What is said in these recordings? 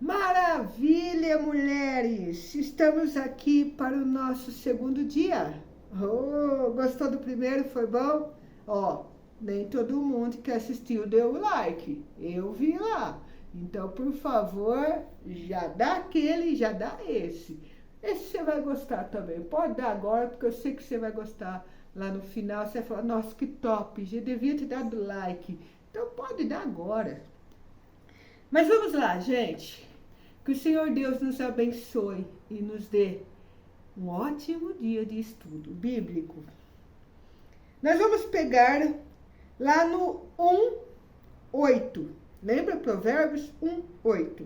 Maravilha, mulheres! Estamos aqui para o nosso segundo dia. Gostou do primeiro? Foi bom? Nem todo mundo que assistiu deu o like. Eu vi lá. Então, por favor, já dá aquele, já dá esse. Esse você vai gostar também. Pode dar agora, porque eu sei que você vai gostar. Lá no final, você vai falar, nossa, que top, já devia ter dado like. Então, pode dar agora. Mas vamos lá, gente. Que o Senhor Deus nos abençoe e nos dê um ótimo dia de estudo bíblico. Nós vamos pegar lá no 1:8. Lembra Provérbios 1:8?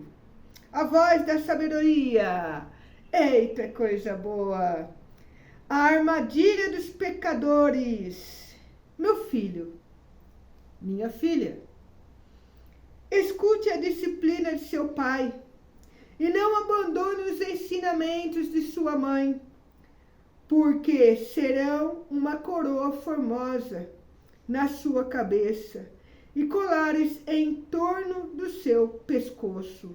A voz da sabedoria. Eita, coisa boa! A armadilha dos pecadores. Meu filho, minha filha, escute a disciplina de seu pai e não abandone os ensinamentos de sua mãe, porque serão uma coroa formosa na sua cabeça e colares em torno do seu pescoço.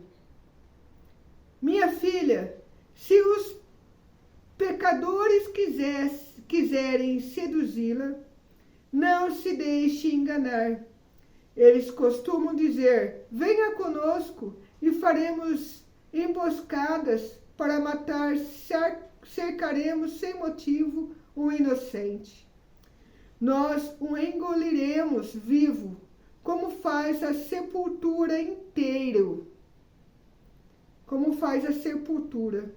Minha filha, se os pecadores quiserem seduzi-la, não se deixe enganar. Eles costumam dizer, venha conosco e faremos emboscadas para matar, cercaremos sem motivo o inocente. Nós o engoliremos vivo, como faz a sepultura inteiro. Como faz a sepultura.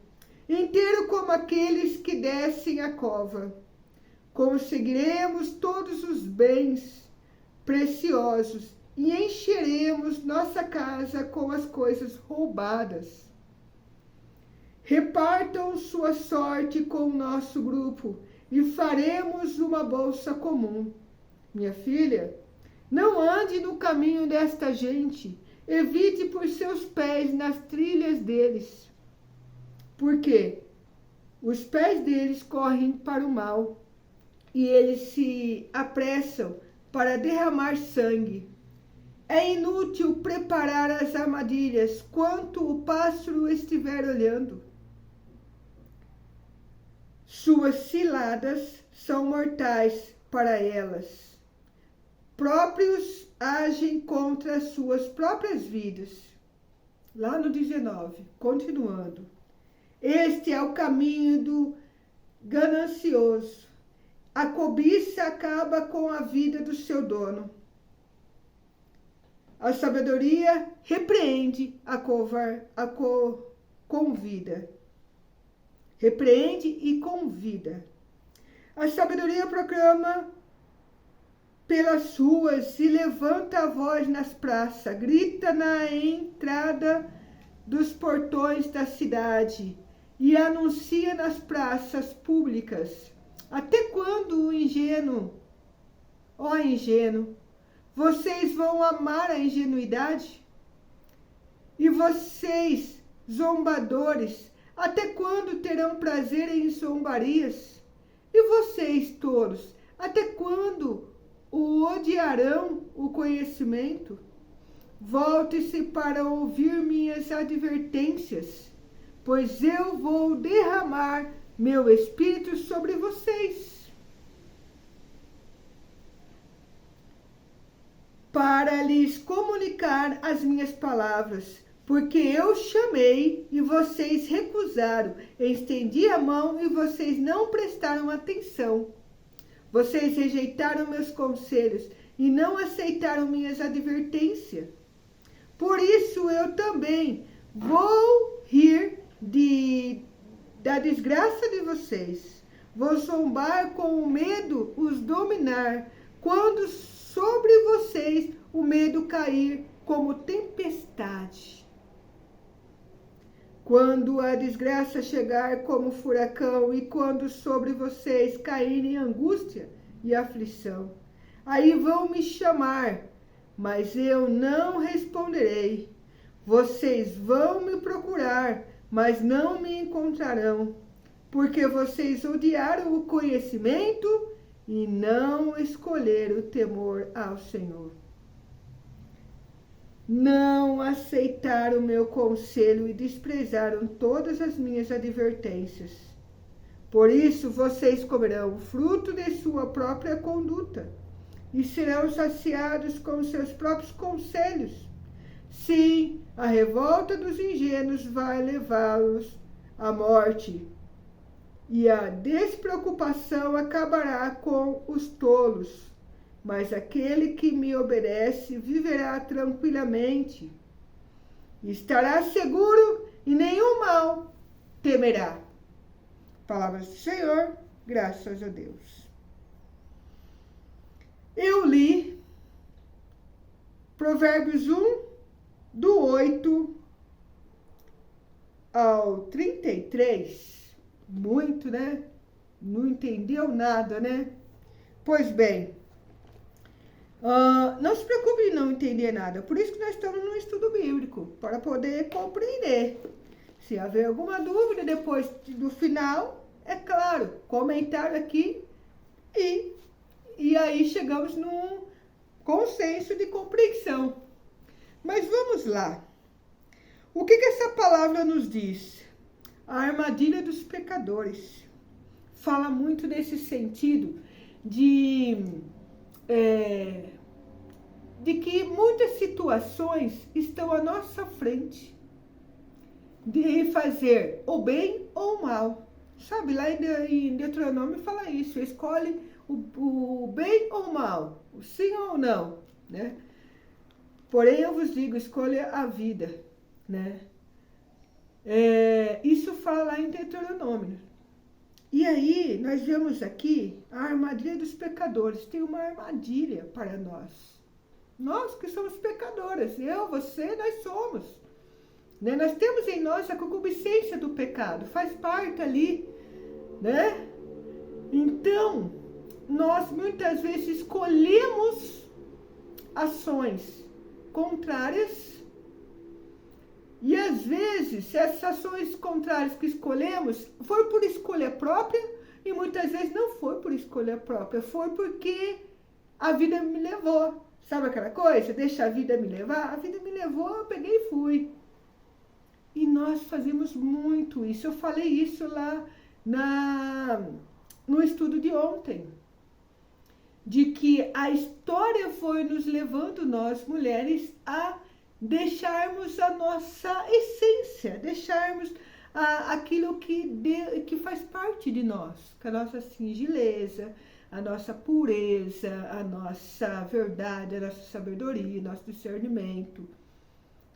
Inteiro como aqueles que descem a cova. Conseguiremos todos os bens preciosos e encheremos nossa casa com as coisas roubadas. Repartam sua sorte com o nosso grupo e faremos uma bolsa comum. Minha filha, não ande no caminho desta gente, evite por seus pés nas trilhas deles, porque os pés deles correm para o mal e eles se apressam para derramar sangue. É inútil preparar as armadilhas quanto o pássaro estiver olhando. Suas ciladas são mortais para elas. Próprios agem contra as suas próprias vidas. Lá no 19, continuando. Este é o caminho do ganancioso. A cobiça acaba com a vida do seu dono. A sabedoria repreende convida. Repreende e convida. A sabedoria proclama pelas ruas e levanta a voz nas praças, grita na entrada dos portões da cidade e anuncia nas praças públicas. Até quando o ingênuo, ingênuo, vocês vão amar a ingenuidade? E vocês, zombadores, até quando terão prazer em zombarias? E vocês, tolos, até quando odiarão o conhecimento? Volte-se para ouvir minhas advertências, pois eu vou derramar meu espírito sobre vocês, para lhes comunicar as minhas palavras, porque eu chamei e vocês recusaram, estendi a mão e vocês não prestaram atenção. Vocês rejeitaram meus conselhos e não aceitaram minhas advertências. Por isso eu também vou rir da desgraça de vocês. Vou zombar com o medo os dominar, quando sobre vocês o medo cair como tempestade. Quando a desgraça chegar como furacão e quando sobre vocês caírem angústia e aflição, aí vão me chamar, mas eu não responderei. Vocês vão me procurar, mas não me encontrarão, porque vocês odiaram o conhecimento e não escolheram o temor ao Senhor. não aceitaram o meu conselho e desprezaram todas as minhas advertências. Por isso, vocês comerão o fruto de sua própria conduta e serão saciados com seus próprios conselhos. Sim, a revolta dos ingênuos vai levá-los à morte, e a despreocupação acabará com os tolos. Mas aquele que me obedece viverá tranquilamente, estará seguro e nenhum mal temerá. Palavras do Senhor, graças a Deus. Eu li Provérbios 1, do 8 ao 33. Muito, né? Não entendeu nada, né? Pois bem, não se preocupe em não entender nada. Por isso que nós estamos no estudo bíblico, para poder compreender. Se haver alguma dúvida depois do final, é claro, comentário aqui e aí chegamos num consenso de compreensão. Mas vamos lá. O que essa palavra nos diz? A armadilha dos pecadores. Fala muito nesse sentido de que muitas situações estão à nossa frente, de fazer o bem ou o mal. Sabe, lá em Deuteronômio fala isso, escolhe o bem ou o mal, o sim ou o não, né? Porém, eu vos digo, escolha a vida, né? Isso fala lá em Deuteronômio. E aí, nós vemos aqui a armadilha dos pecadores. Tem uma armadilha para nós. Nós que somos pecadoras, eu, você, nós somos. Né? Nós temos em nós a concupiscência do pecado, faz parte ali, né? Então, nós muitas vezes escolhemos ações contrárias e às vezes essas ações contrárias que escolhemos foi por escolha própria e muitas vezes não foi por escolha própria, foi porque a vida me levou. Sabe aquela coisa? Deixa a vida me levar? A vida me levou, eu peguei e fui. E nós fazemos muito isso. Eu falei isso lá no estudo de ontem. De que a história foi nos levando, nós mulheres, a deixarmos a nossa essência, deixarmos aquilo que faz parte de nós, com a nossa singeleza, a nossa pureza, a nossa verdade, a nossa sabedoria, nosso discernimento,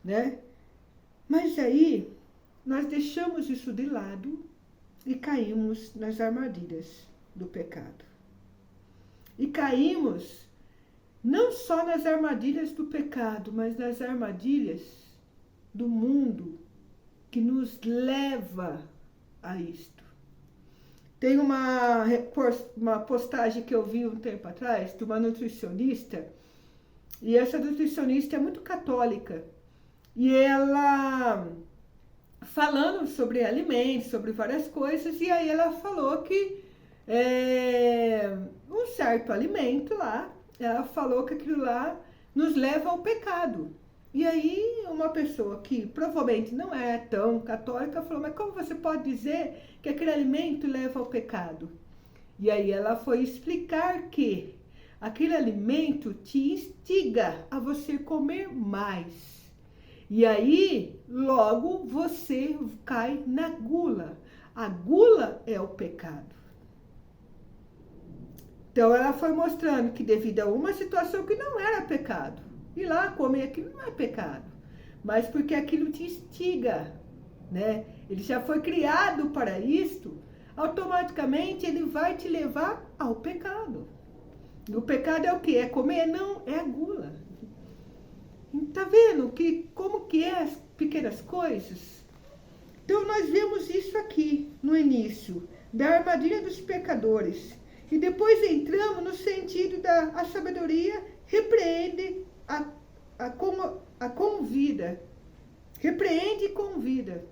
né? Mas aí, nós deixamos isso de lado e caímos nas armadilhas do pecado. E caímos não só nas armadilhas do pecado, mas nas armadilhas do mundo que nos leva a isto. Tem uma postagem que eu vi um tempo atrás de uma nutricionista, e essa nutricionista é muito católica, e ela falando sobre alimentos, sobre várias coisas, e aí ela falou que um certo alimento lá, ela falou que aquilo lá nos leva ao pecado. E aí uma pessoa que provavelmente não é tão católica falou, mas como você pode dizer que aquele alimento leva ao pecado? E aí ela foi explicar que aquele alimento te instiga a você comer mais. E aí, logo, você cai na gula. A gula é o pecado. Então, ela foi mostrando que devido a uma situação que não era pecado, ir lá comer aquilo não é pecado, mas porque aquilo te instiga, né? Ele já foi criado para isto, automaticamente ele vai te levar ao pecado. E o pecado é o quê? É comer? Não, é a gula. Tá vendo como que é as pequenas coisas? Então, nós vemos isso aqui no início, da armadilha dos pecadores. E depois entramos no sentido da sabedoria repreende, a convida. Repreende e convida.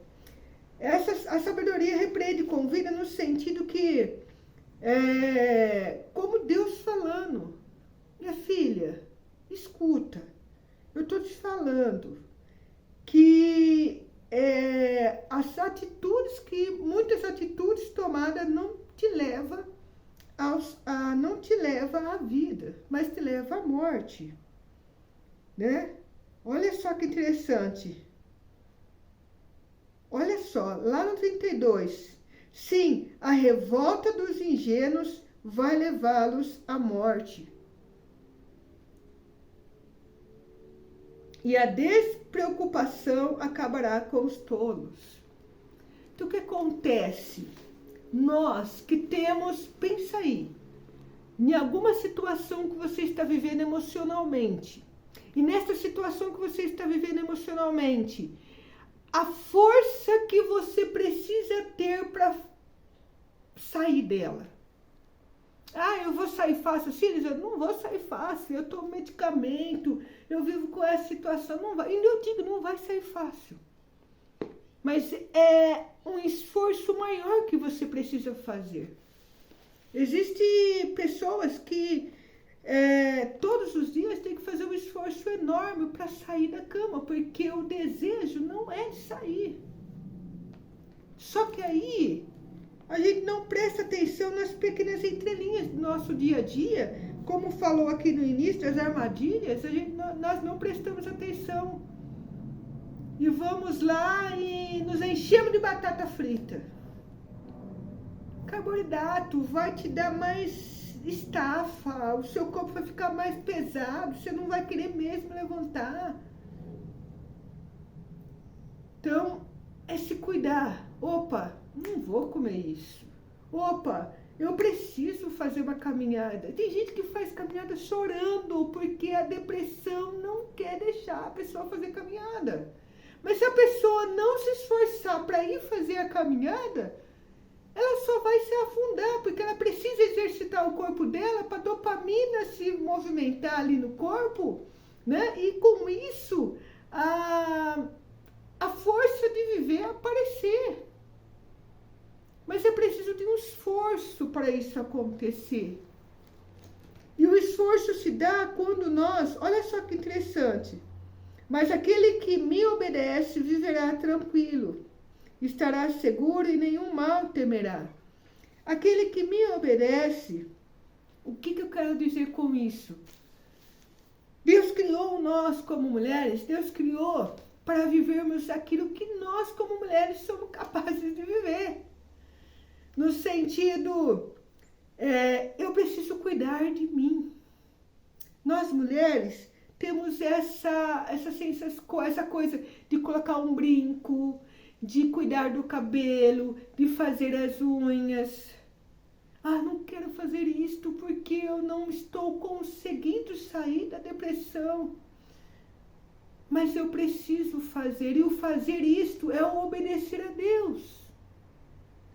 A sabedoria repreende e convida no sentido que, como Deus falando, minha filha, escuta, Eu estou te falando que as atitudes muitas atitudes tomadas não te levam não te leva à vida, mas te leva à morte, né? Olha só que interessante. Olha só, lá no 32. Sim, a revolta dos ingênuos vai levá-los à morte. E a despreocupação acabará com os tolos. Então, o que acontece? Nós que temos, pensa aí, em alguma situação que você está vivendo emocionalmente, e nessa situação que você está vivendo emocionalmente, a força que você precisa ter para sair dela. Ah, eu vou sair fácil? Sim, eu não vou sair fácil, eu tomo medicamento, eu vivo com essa situação, não vai. E eu digo, não vai sair fácil. Mas é um esforço maior que você precisa fazer. Existem pessoas que todos os dias têm que fazer um esforço enorme para sair da cama, porque o desejo não é de sair. Só que aí a gente não presta atenção nas pequenas entrelinhas do nosso dia a dia. Como falou aqui no início, as armadilhas, nós não prestamos atenção. E vamos lá e nos enchemos de batata frita. Carboidrato vai te dar mais estafa, o seu corpo vai ficar mais pesado, você não vai querer mesmo levantar. Então, é se cuidar. Opa, não vou comer isso. Opa, eu preciso fazer uma caminhada. Tem gente que faz caminhada chorando, porque a depressão não quer deixar a pessoa fazer caminhada. Mas se a pessoa não se esforçar para ir fazer a caminhada, ela só vai se afundar, porque ela precisa exercitar o corpo dela para a dopamina se movimentar ali no corpo, né? E com isso, a força de viver aparecer. Mas é preciso de um esforço para isso acontecer. E o esforço se dá quando nós, olha só que interessante, mas aquele que me obedece viverá tranquilo, estará seguro e nenhum mal temerá. Aquele que me obedece, o que eu quero dizer com isso? Deus criou nós como mulheres, Deus criou para vivermos aquilo que nós como mulheres somos capazes de viver. No sentido, eu preciso cuidar de mim. Nós mulheres temos essa coisa de colocar um brinco, de cuidar do cabelo, de fazer as unhas. Ah, não quero fazer isto porque eu não estou conseguindo sair da depressão. Mas eu preciso fazer, e o fazer isto é o obedecer a Deus.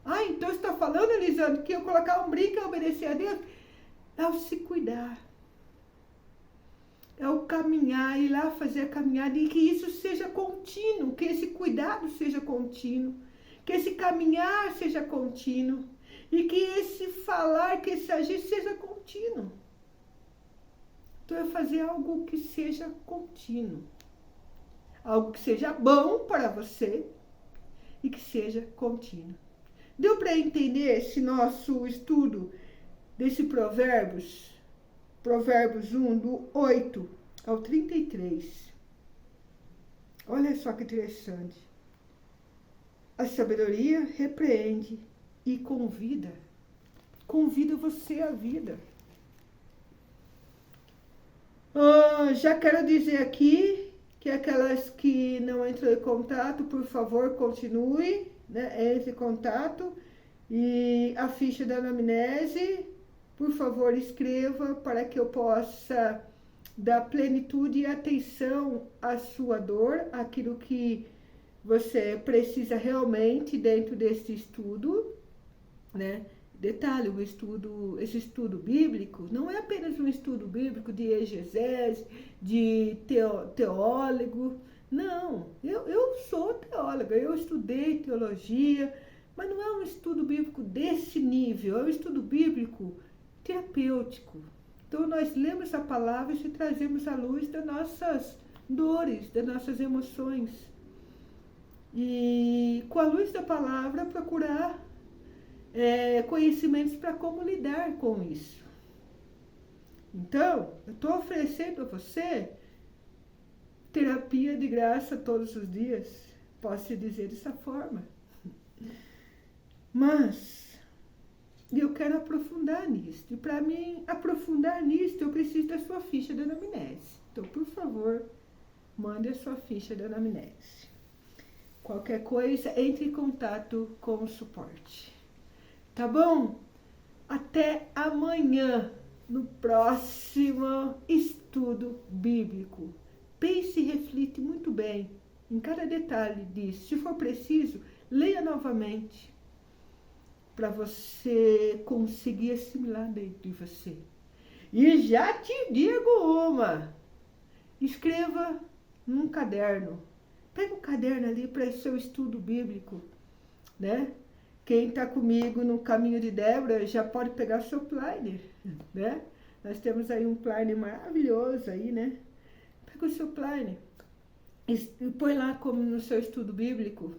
Ah, então você está falando, Elisandro, que eu colocar um brinco é obedecer a Deus? É o se cuidar. É o caminhar, ir lá fazer a caminhada e que isso seja contínuo, que esse cuidado seja contínuo, que esse caminhar seja contínuo e que esse falar, que esse agir seja contínuo. Então é fazer algo que seja contínuo, algo que seja bom para você e que seja contínuo. Deu para entender esse nosso estudo desse Provérbios 1, do 8 ao 33. Olha só que interessante. A sabedoria repreende e convida. Convida você à vida. Já quero dizer aqui que aquelas que não entrou em contato, por favor, continue, né? Entre em contato. E a ficha da anamnese, por favor, escreva para que eu possa dar plenitude e atenção à sua dor, aquilo que você precisa realmente dentro desse estudo, né? Detalhe, esse estudo bíblico não é apenas um estudo bíblico de exegese, de teólogo. Não, eu sou teóloga, eu estudei teologia, mas não é um estudo bíblico desse nível, é um estudo bíblico terapêutico. Então, nós lemos a palavra e trazemos à luz das nossas dores, das nossas emoções. E com a luz da palavra procurar conhecimentos para como lidar com isso. Então, eu estou oferecendo a você terapia de graça todos os dias, posso te dizer dessa forma. Mas eu quero aprofundar nisso. E para mim aprofundar nisso, eu preciso da sua ficha de anamnese. Então, por favor, mande a sua ficha de anamnese. Qualquer coisa, entre em contato com o suporte. Tá bom? Até amanhã, no próximo estudo bíblico. Pense e reflite muito bem em cada detalhe disso. Se for preciso, leia novamente para você conseguir assimilar dentro de você. E já te digo uma, escreva num caderno. Pega um caderno ali para seu estudo bíblico, né? Quem está comigo no caminho de Débora já pode pegar seu planner, né? Nós temos aí um planner maravilhoso aí, né? Pega o seu planner e põe lá como no seu estudo bíblico,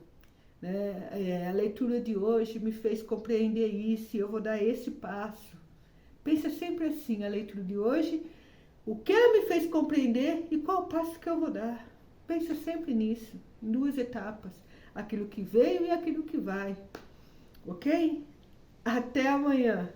né? A leitura de hoje me fez compreender isso e eu vou dar esse passo. Pensa sempre assim, a leitura de hoje, o que ela me fez compreender e qual o passo que eu vou dar. Pensa sempre nisso, em 2 etapas, aquilo que veio e aquilo que vai. Ok? Até amanhã!